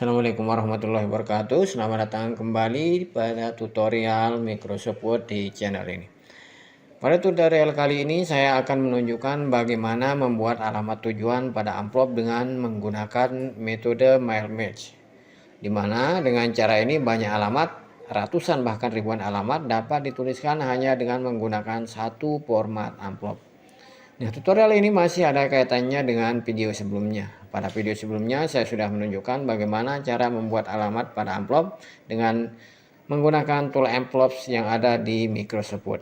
Assalamualaikum warahmatullahi wabarakatuh. Selamat datang kembali pada tutorial Microsoft Word di channel ini. Pada tutorial kali ini saya akan menunjukkan bagaimana membuat alamat tujuan pada amplop dengan menggunakan metode mail merge. Di mana dengan cara ini banyak alamat, ratusan bahkan ribuan alamat dapat dituliskan hanya dengan menggunakan satu format amplop. Nah, tutorial ini masih ada kaitannya dengan video sebelumnya. Pada video sebelumnya saya sudah menunjukkan bagaimana cara membuat alamat pada amplop dengan menggunakan tool envelopes yang ada di Microsoft Word.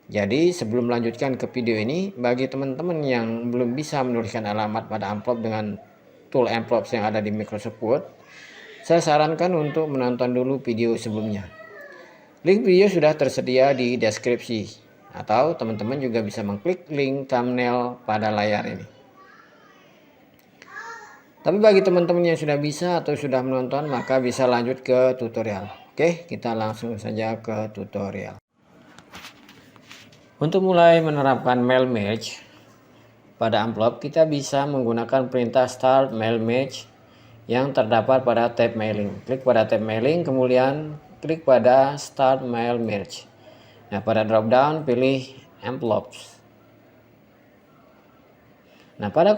Jadi sebelum melanjutkan ke video ini, bagi teman-teman yang belum bisa menuliskan alamat pada amplop dengan tool envelopes yang ada di Microsoft Word, saya sarankan untuk menonton dulu video sebelumnya. Link video sudah tersedia di deskripsi, atau teman-teman juga bisa mengklik link thumbnail pada layar ini. Tapi bagi teman-teman yang sudah bisa atau sudah menonton, maka bisa lanjut ke tutorial. Oke, kita langsung saja ke tutorial. Untuk mulai menerapkan mail merge pada amplop, kita bisa menggunakan perintah start mail merge yang terdapat pada tab mailing. Klik pada tab mailing, kemudian klik pada start mail merge. Nah, pada drop down pilih envelopes. Nah, pada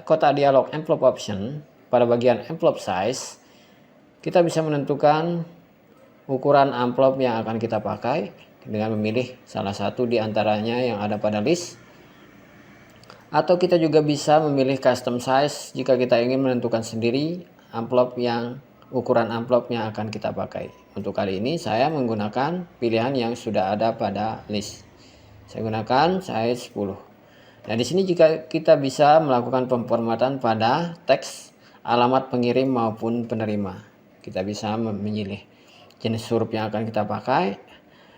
kotak dialog envelope option, pada bagian envelope size, kita bisa menentukan ukuran amplop yang akan kita pakai dengan memilih salah satu di antaranya yang ada pada list. Atau kita juga bisa memilih custom size jika kita ingin menentukan sendiri amplop yang ukuran amplop yang akan kita pakai. Untuk kali ini saya menggunakan pilihan yang sudah ada pada list. Saya gunakan size 10. Nah, di sini jika kita bisa melakukan pemformatan pada teks, alamat pengirim maupun penerima. Kita bisa memilih jenis huruf yang akan kita pakai,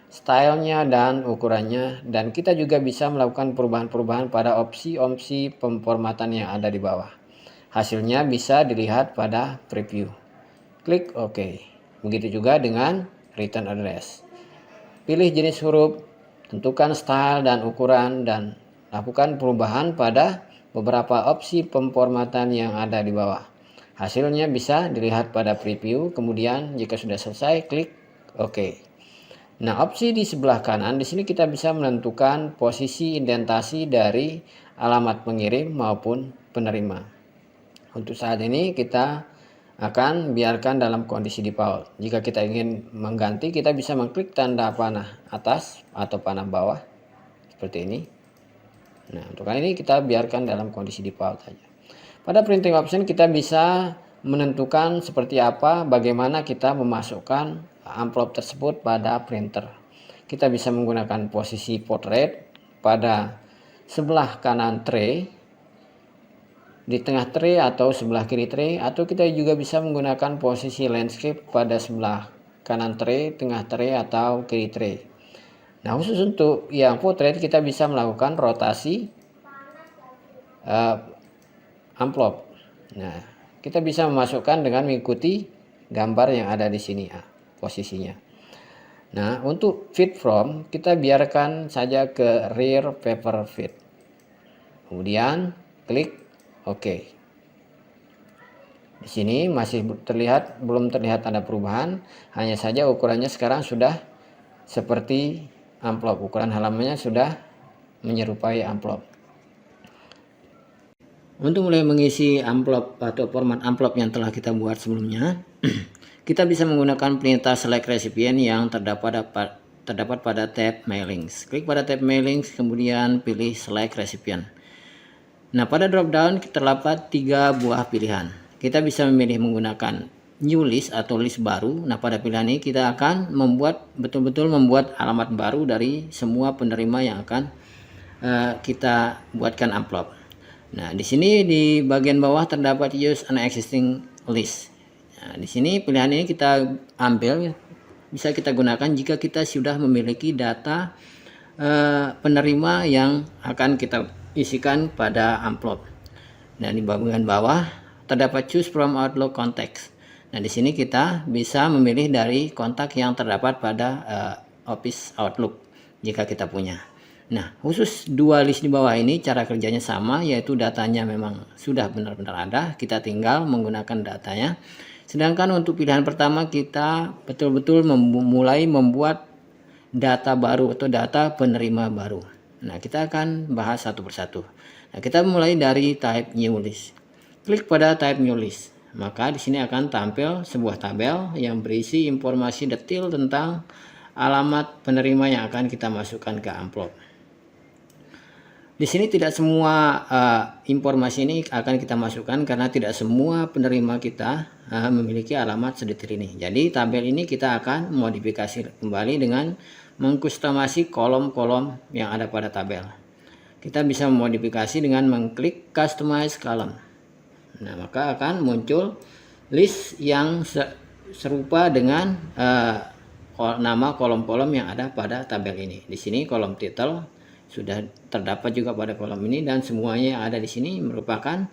stylenya dan ukurannya, dan kita juga bisa melakukan perubahan-perubahan pada opsi-opsi pemformatan yang ada di bawah. Hasilnya bisa dilihat pada preview. Klik OK. Begitu juga dengan return address. Pilih jenis huruf, tentukan style dan ukuran, dan lakukan perubahan pada beberapa opsi pemformatan yang ada di bawah. Hasilnya bisa dilihat pada preview. Kemudian jika sudah selesai, klik OK. Nah, opsi di sebelah kanan di sini kita bisa menentukan posisi indentasi dari alamat pengirim maupun penerima. Untuk saat ini kita akan biarkan dalam kondisi default. Jika kita ingin mengganti, kita bisa mengklik tanda panah atas atau panah bawah seperti ini. Nah, untuk kali ini kita biarkan dalam kondisi default saja. Pada printing option kita bisa menentukan seperti apa, bagaimana kita memasukkan amplop tersebut pada printer. Kita bisa menggunakan posisi portrait pada sebelah kanan tray, di tengah tray atau sebelah kiri tray, atau kita juga bisa menggunakan posisi landscape pada sebelah kanan tray, tengah tray atau kiri tray. Nah, khusus untuk yang portrait kita bisa melakukan rotasi amplop. Nah, kita bisa memasukkan dengan mengikuti gambar yang ada di sini posisinya. Nah, untuk fit from kita biarkan saja ke rear paper fit. Kemudian klik Oke. Di sini masih belum terlihat tanda perubahan, hanya saja ukurannya sekarang sudah seperti amplop. Ukuran halamannya sudah menyerupai amplop. Untuk mulai mengisi amplop atau format amplop yang telah kita buat sebelumnya, kita bisa menggunakan perintah select recipient yang terdapat pada tab mailings. Klik pada tab mailings, kemudian pilih select recipient. Nah, pada drop down terdapat 3 buah pilihan. Kita bisa memilih menggunakan new list atau list baru. Nah, pada pilihan ini kita akan betul-betul membuat alamat baru dari semua penerima yang akan kita buatkan amplop. Nah, di sini di bagian bawah terdapat use an existing list. Nah, di sini pilihan ini kita ambil, bisa kita gunakan jika kita sudah memiliki data penerima yang akan kita isikan pada amplop. Nah, di bagian bawah terdapat choose from Outlook contacts. Nah, di sini kita bisa memilih dari kontak yang terdapat pada Office Outlook jika kita punya. Nah, khusus 2 list di bawah ini cara kerjanya sama, yaitu datanya memang sudah benar-benar ada. Kita tinggal menggunakan datanya. Sedangkan untuk pilihan pertama kita betul-betul mulai membuat data baru atau data penerima baru. Nah, kita akan bahas satu persatu. Nah, kita mulai dari type new list. Klik pada type new list. Maka di sini akan tampil sebuah tabel yang berisi informasi detail tentang alamat penerima yang akan kita masukkan ke amplop. Di sini tidak semua informasi ini akan kita masukkan karena tidak semua penerima kita memiliki alamat sedetail ini. Jadi tabel ini kita akan modifikasi kembali dengan mengkustomasi kolom-kolom yang ada pada tabel. Kita bisa memodifikasi dengan mengklik customize column. Nah, maka akan muncul list yang serupa dengan nama kolom-kolom yang ada pada tabel ini. Di sini kolom title sudah terdapat juga pada kolom ini, dan semuanya yang ada di sini merupakan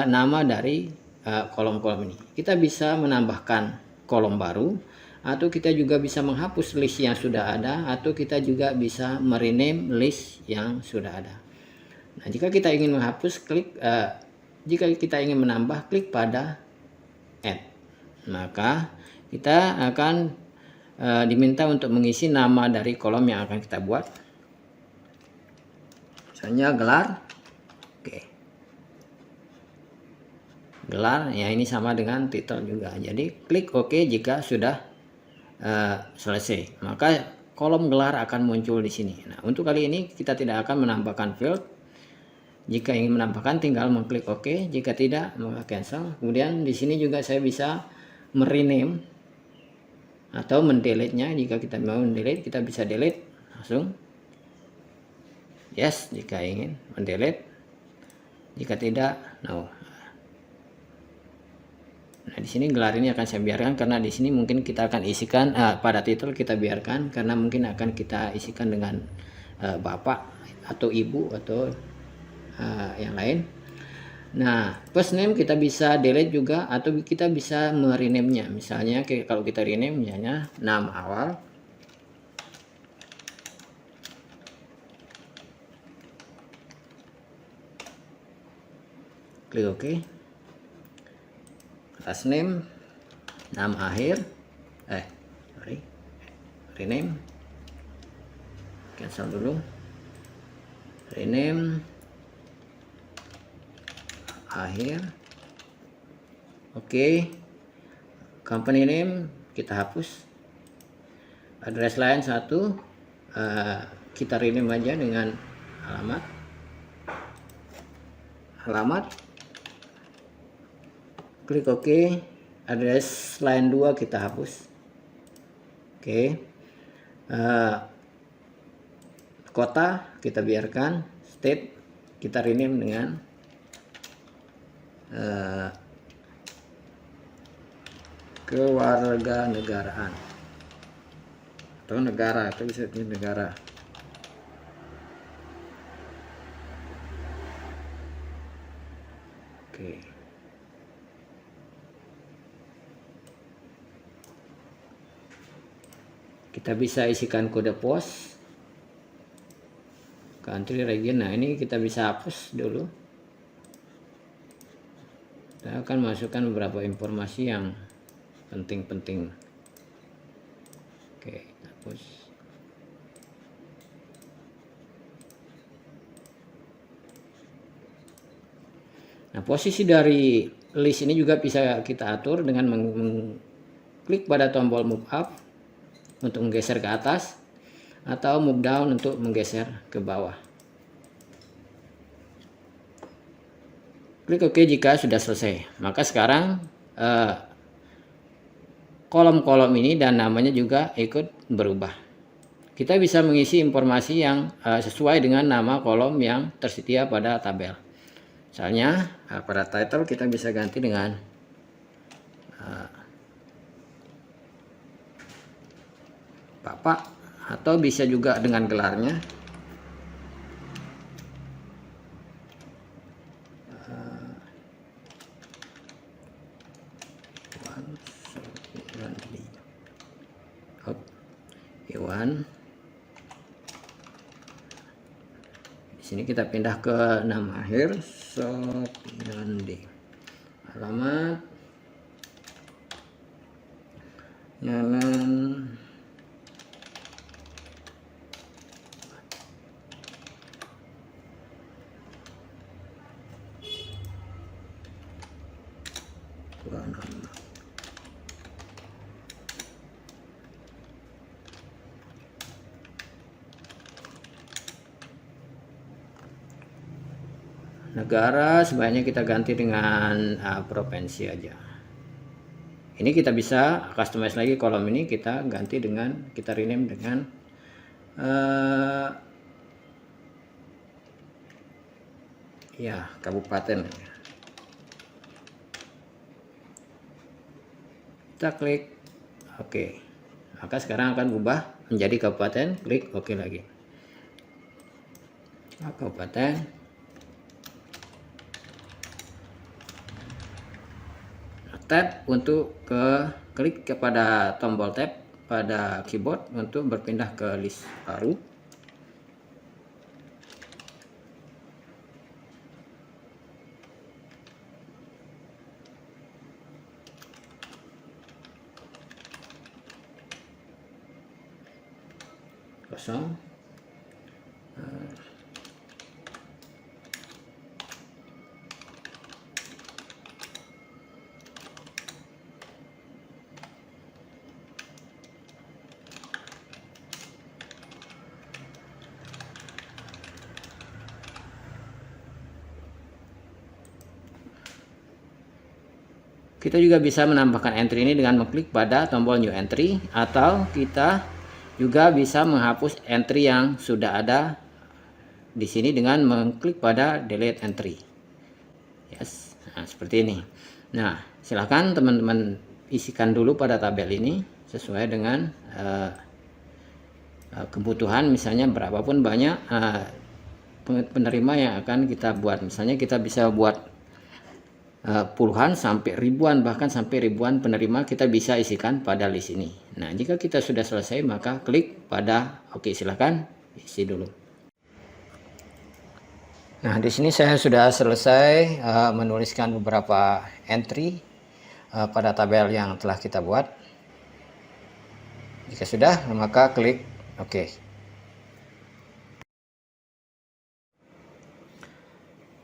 nama dari kolom-kolom ini. Kita bisa menambahkan kolom baru, atau kita juga bisa menghapus list yang sudah ada, atau kita juga bisa merename list yang sudah ada. Nah, jika kita ingin menghapus, jika kita ingin menambah, klik pada add. Maka kita akan diminta untuk mengisi nama dari kolom yang akan kita buat. Misalnya gelar. Oke. Gelar ya, ini sama dengan title juga. Jadi klik OK jika sudah selesai. Maka kolom gelar akan muncul di sini. Nah, untuk kali ini kita tidak akan menambahkan field. Jika ingin menambahkan tinggal mengklik OK, jika tidak maka cancel. Kemudian di sini juga saya bisa merename atau mendelete-nya. Jika kita mau mendelete, kita bisa delete langsung. Yes, jika ingin mendelete. Jika tidak, no. Nah, di sini gelar ini akan saya biarkan karena di sini mungkin kita akan isikan pada title kita biarkan karena mungkin akan kita isikan dengan bapak atau ibu atau yang lain. Nah, first name kita bisa delete juga atau kita bisa merename-nya. Misalnya kalau kita rename misalnya nama awal. Klik OK. Last name, nama akhir, rename, cancel dulu, rename, akhir, oke. Company name kita hapus, address line 1 kita rename aja dengan alamat. Klik OK. Address line 2 kita hapus. Oke. Kota kita biarkan. State kita rename dengan kewarganegaraan atau negara, atau bisa negara. Oke. Kita bisa isikan kode pos, country, region. Nah, ini kita bisa hapus dulu. Kita akan masukkan beberapa informasi yang penting-penting. Oke, hapus. Nah, posisi dari list ini juga bisa kita atur dengan mengklik pada tombol move up untuk menggeser ke atas atau move down untuk menggeser ke bawah. Klik OK jika sudah selesai. Maka sekarang kolom-kolom ini dan namanya juga ikut berubah. Kita bisa mengisi informasi yang sesuai dengan nama kolom yang tersedia pada tabel. Misalnya pada title kita bisa ganti dengan bapak, atau bisa juga dengan gelarnya. Iwan. Di sini kita pindah ke nama akhir Sopiandi. Alamat Jalan negara sebaiknya kita ganti dengan provinsi aja. Ini kita bisa customize lagi kolom ini, kita ganti dengan, kita rename dengan ya kabupaten. Kita klik oke. Maka sekarang akan berubah menjadi kabupaten, klik oke lagi. Kabupaten. Tab untuk klik kepada tombol tab pada keyboard untuk berpindah ke list baru. Kosong. Kita juga bisa menambahkan entry ini dengan mengklik pada tombol new entry, atau kita juga bisa menghapus entry yang sudah ada di sini dengan mengklik pada delete entry. Yes, nah, seperti ini. Nah, silahkan teman-teman isikan dulu pada tabel ini sesuai dengan kebutuhan, misalnya berapapun banyak penerima yang akan kita buat. Misalnya kita bisa buat puluhan sampai ribuan, bahkan sampai ribuan penerima kita bisa isikan pada list ini. Nah, jika kita sudah selesai maka klik pada oke, silahkan isi dulu. Nah, di sini saya sudah selesai menuliskan beberapa entry pada tabel yang telah kita buat. Jika sudah, maka klik oke.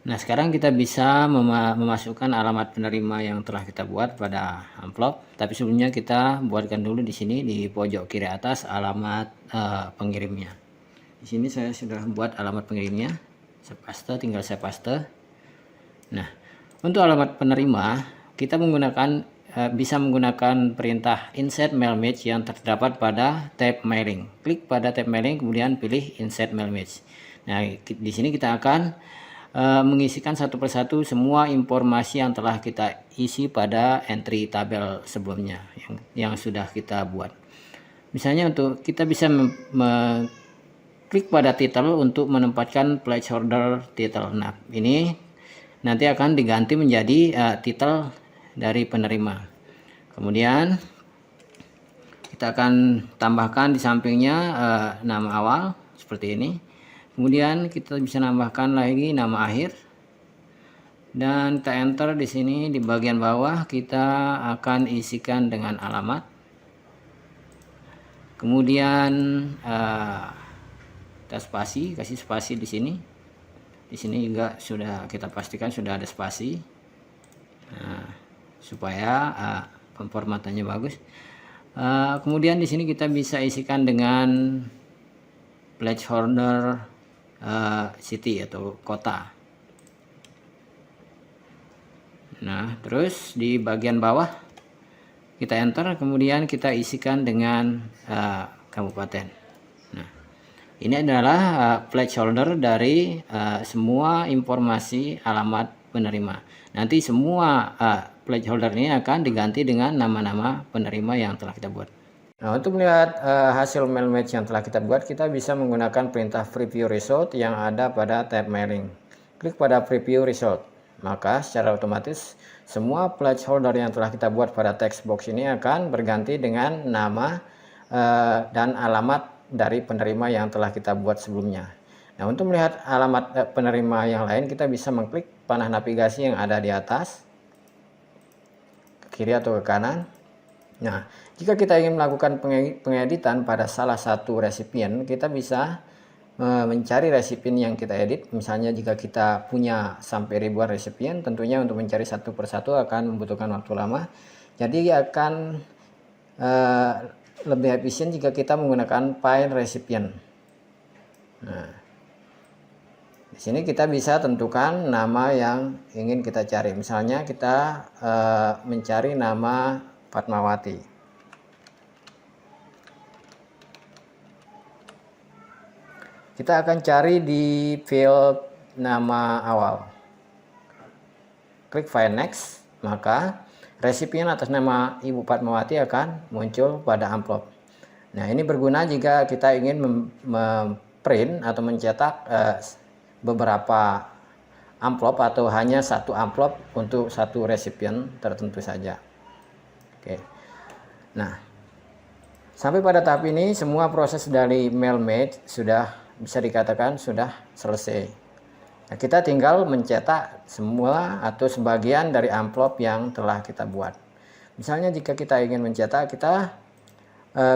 Nah, sekarang kita bisa memasukkan alamat penerima yang telah kita buat pada amplop. Tapi sebelumnya kita buatkan dulu di sini di pojok kiri atas alamat pengirimnya. Di sini saya sudah buat alamat pengirimnya. Saya paste, tinggal saya paste. Nah, untuk alamat penerima kita bisa menggunakan perintah insert mail match yang terdapat pada tab mailing. Klik pada tab mailing, kemudian pilih insert mail match. Nah, di sini kita akan mengisikan satu persatu semua informasi yang telah kita isi pada entry tabel sebelumnya yang sudah kita buat. Misalnya untuk kita bisa klik pada title untuk menempatkan placeholder title. Nah, ini nanti akan diganti menjadi title dari penerima. Kemudian kita akan tambahkan di sampingnya nama awal seperti ini. Kemudian kita bisa nambahkan lagi nama akhir, dan kita enter di sini di bagian bawah. Kita akan isikan dengan alamat. Kemudian kita spasi, kasih spasi di sini. Di sini juga sudah kita pastikan sudah ada spasi, supaya pemformatannya bagus. Kemudian di sini kita bisa isikan dengan placeholder city atau kota. Nah, terus di bagian bawah kita enter, kemudian kita isikan dengan kabupaten. Nah, ini adalah placeholder dari semua informasi alamat penerima. Nanti semua placeholder ini akan diganti dengan nama-nama penerima yang telah kita buat. Nah, untuk melihat hasil mail match yang telah kita buat, kita bisa menggunakan perintah preview result yang ada pada tab mailing. Klik pada preview result, maka secara otomatis semua placeholder yang telah kita buat pada text box ini akan berganti dengan nama dan alamat dari penerima yang telah kita buat sebelumnya. Nah, untuk melihat alamat penerima yang lain, kita bisa mengklik panah navigasi yang ada di atas, ke kiri atau ke kanan. Nah, jika kita ingin melakukan pengeditan pada salah satu resipien, kita bisa mencari resipien yang kita edit. Misalnya jika kita punya sampai ribuan resipien, tentunya untuk mencari satu persatu akan membutuhkan waktu lama. Jadi akan lebih efisien jika kita menggunakan file resipien. Nah, di sini kita bisa tentukan nama yang ingin kita cari. Misalnya kita mencari nama Fatmawati. Kita akan cari di field nama awal. Klik file next, maka resipien atas nama Ibu Fatmawati akan muncul pada amplop. Nah, ini berguna jika kita ingin memprint atau mencetak beberapa amplop atau hanya satu amplop untuk satu resipien tertentu saja. Oke. Nah, sampai pada tahap ini semua proses dari MailMate sudah bisa dikatakan sudah selesai. Nah, kita tinggal mencetak semua atau sebagian dari amplop yang telah kita buat. Misalnya jika kita ingin mencetak, kita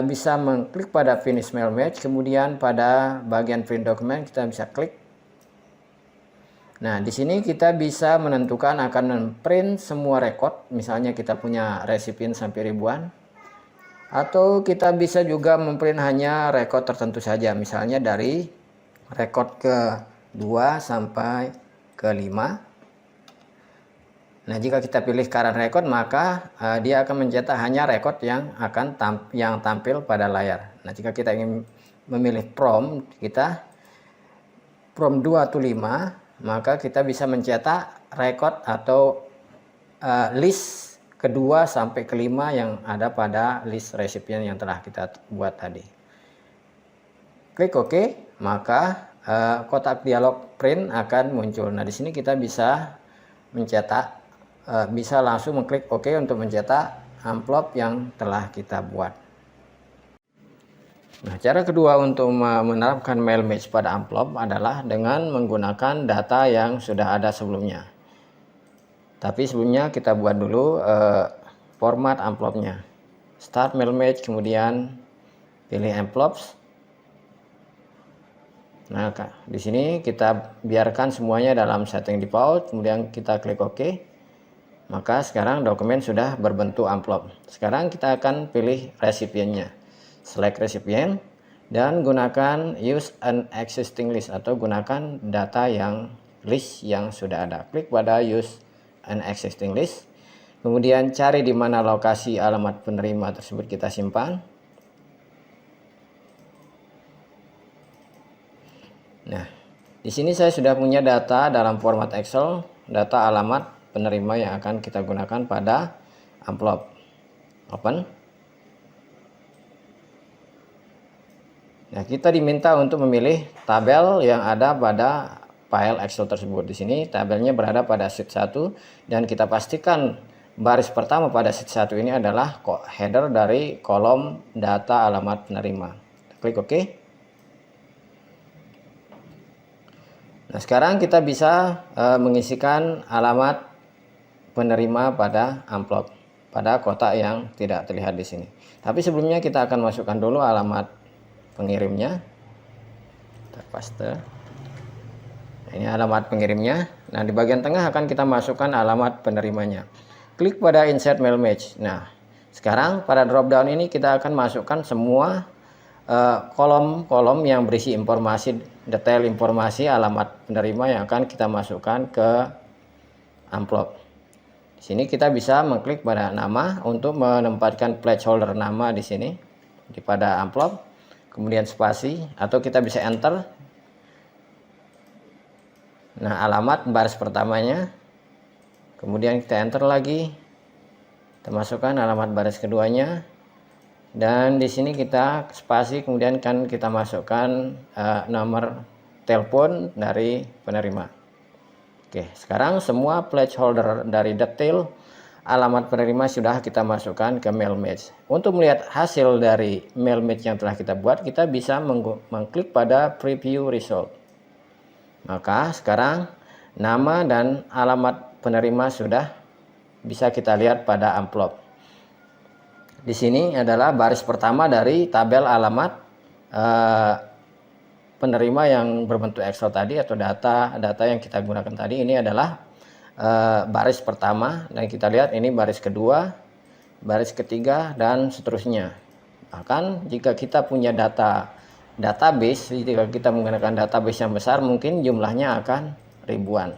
bisa mengklik pada Finish MailMate, kemudian pada bagian Print Document kita bisa klik. Nah, di sini kita bisa menentukan akan memprint semua record. Misalnya kita punya resipien sampai ribuan. Atau kita bisa juga memprint hanya record tertentu saja. Misalnya dari record ke-2 sampai ke-5. Nah, jika kita pilih current record, maka dia akan mencetak hanya record yang akan tampil pada layar. Nah, jika kita ingin memilih from, kita from 2 atau 5, maka kita bisa mencetak record atau list kedua sampai kelima yang ada pada list resipien yang telah kita buat tadi. Klik OK, maka kotak dialog print akan muncul. Nah, di sini kita bisa mencetak, bisa langsung mengklik OK untuk mencetak amplop yang telah kita buat. Nah, cara kedua untuk menerapkan MailMatch pada amplop adalah dengan menggunakan data yang sudah ada sebelumnya. Tapi sebelumnya kita buat dulu format amplopnya. Start MailMatch, kemudian pilih envelopes. Nah, di sini kita biarkan semuanya dalam setting default, kemudian kita klik OK. Maka sekarang dokumen sudah berbentuk amplop. Sekarang kita akan pilih resipiennya. Select recipient dan gunakan use an existing list atau gunakan data yang list yang sudah ada. Klik pada use an existing list. Kemudian cari di mana lokasi alamat penerima tersebut kita simpan. Nah, di sini saya sudah punya data dalam format Excel, data alamat penerima yang akan kita gunakan pada amplop. Open. Nah, kita diminta untuk memilih tabel yang ada pada file Excel tersebut. Di sini tabelnya berada pada sheet 1 dan kita pastikan baris pertama pada sheet 1 ini adalah header dari kolom data alamat penerima. Klik OK. Nah, sekarang kita bisa mengisikan alamat penerima pada amplop pada kotak yang tidak terlihat di sini. Tapi sebelumnya kita akan masukkan dulu alamat pengirimnya. Kita paste. Nah, ini alamat pengirimnya. Nah, di bagian tengah akan kita masukkan alamat penerimanya. Klik pada insert mail match. Nah, sekarang pada drop down ini kita akan masukkan semua kolom-kolom yang berisi informasi, detail informasi alamat penerima yang akan kita masukkan ke amplop. Di sini kita bisa mengklik pada nama untuk menempatkan placeholder nama di sini di pada amplop. Kemudian spasi atau kita bisa enter. Nah, alamat baris pertamanya. Kemudian kita enter lagi. Kita masukkan alamat baris keduanya. Dan di sini kita spasi, kemudian kan kita masukkan nomor telepon dari penerima. Oke, sekarang semua placeholder dari detail alamat penerima sudah kita masukkan ke MailMatch. Untuk melihat hasil dari MailMatch yang telah kita buat, kita bisa mengklik pada Preview Result. Maka sekarang nama dan alamat penerima sudah bisa kita lihat pada amplop. Di sini adalah baris pertama dari tabel alamat penerima yang berbentuk Excel tadi atau data yang kita gunakan tadi. Ini adalah baris pertama, dan kita lihat ini baris kedua, baris ketiga, dan seterusnya. Bahkan jika kita punya database, jika kita menggunakan database yang besar, mungkin jumlahnya akan ribuan.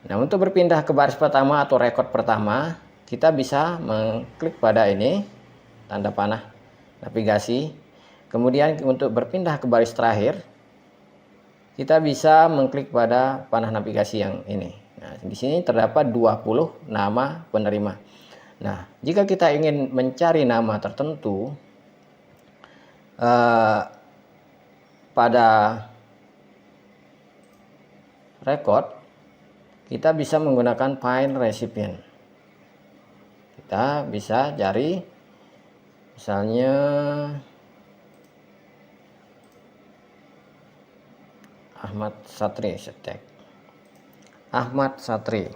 Nah, untuk berpindah ke baris pertama atau rekod pertama, kita bisa mengklik pada ini, tanda panah navigasi. Kemudian untuk berpindah ke baris terakhir, kita bisa mengklik pada panah navigasi yang ini. Nah, di sini terdapat 20 nama penerima. Nah, jika kita ingin mencari nama tertentu pada rekod, kita bisa menggunakan Find Recipient. Kita bisa cari misalnya Ahmad Satri, setek Ahmad Satri.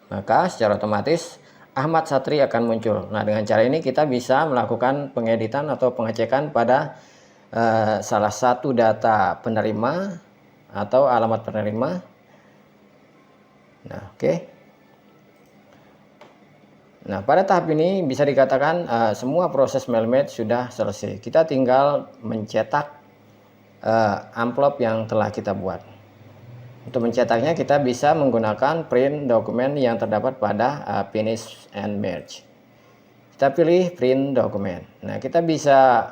Maka secara otomatis Ahmad Satri akan muncul. Nah, dengan cara ini kita bisa melakukan pengeditan atau pengecekan pada salah satu data penerima atau alamat penerima. Nah, oke. Nah, pada tahap ini bisa dikatakan semua proses MailMatch sudah selesai. Kita tinggal mencetak amplop yang telah kita buat. Untuk mencetaknya kita bisa menggunakan print dokumen yang terdapat pada Finish and Merge. Kita pilih print dokumen. Nah, kita bisa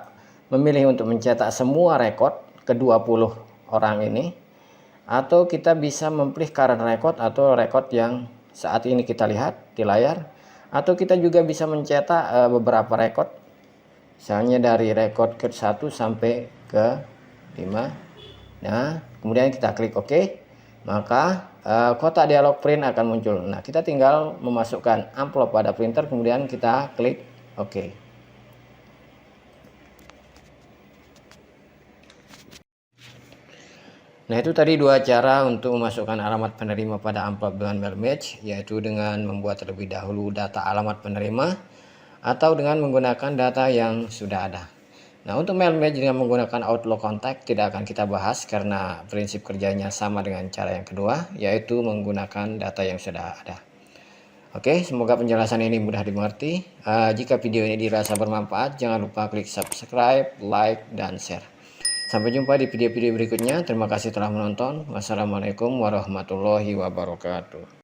memilih untuk mencetak semua rekod ke-20 orang ini, atau kita bisa memilih current record atau rekod yang saat ini kita lihat di layar, atau kita juga bisa mencetak beberapa rekod, misalnya dari rekod ke-1 sampai ke 5. Nah, kemudian kita klik OK, maka kotak dialog print akan muncul. Nah, kita tinggal memasukkan amplop pada printer, kemudian kita klik OK. Nah, itu tadi dua cara untuk memasukkan alamat penerima pada amplop dengan MailMatch, yaitu dengan membuat terlebih dahulu data alamat penerima atau dengan menggunakan data yang sudah ada. Nah, untuk MailMatch dengan menggunakan Outlook Contact tidak akan kita bahas karena prinsip kerjanya sama dengan cara yang kedua, yaitu menggunakan data yang sudah ada. Oke, semoga penjelasan ini mudah dimengerti. Jika video ini dirasa bermanfaat, jangan lupa klik subscribe, like, dan share. Sampai jumpa di video-video berikutnya. Terima kasih telah menonton. Wassalamualaikum warahmatullahi wabarakatuh.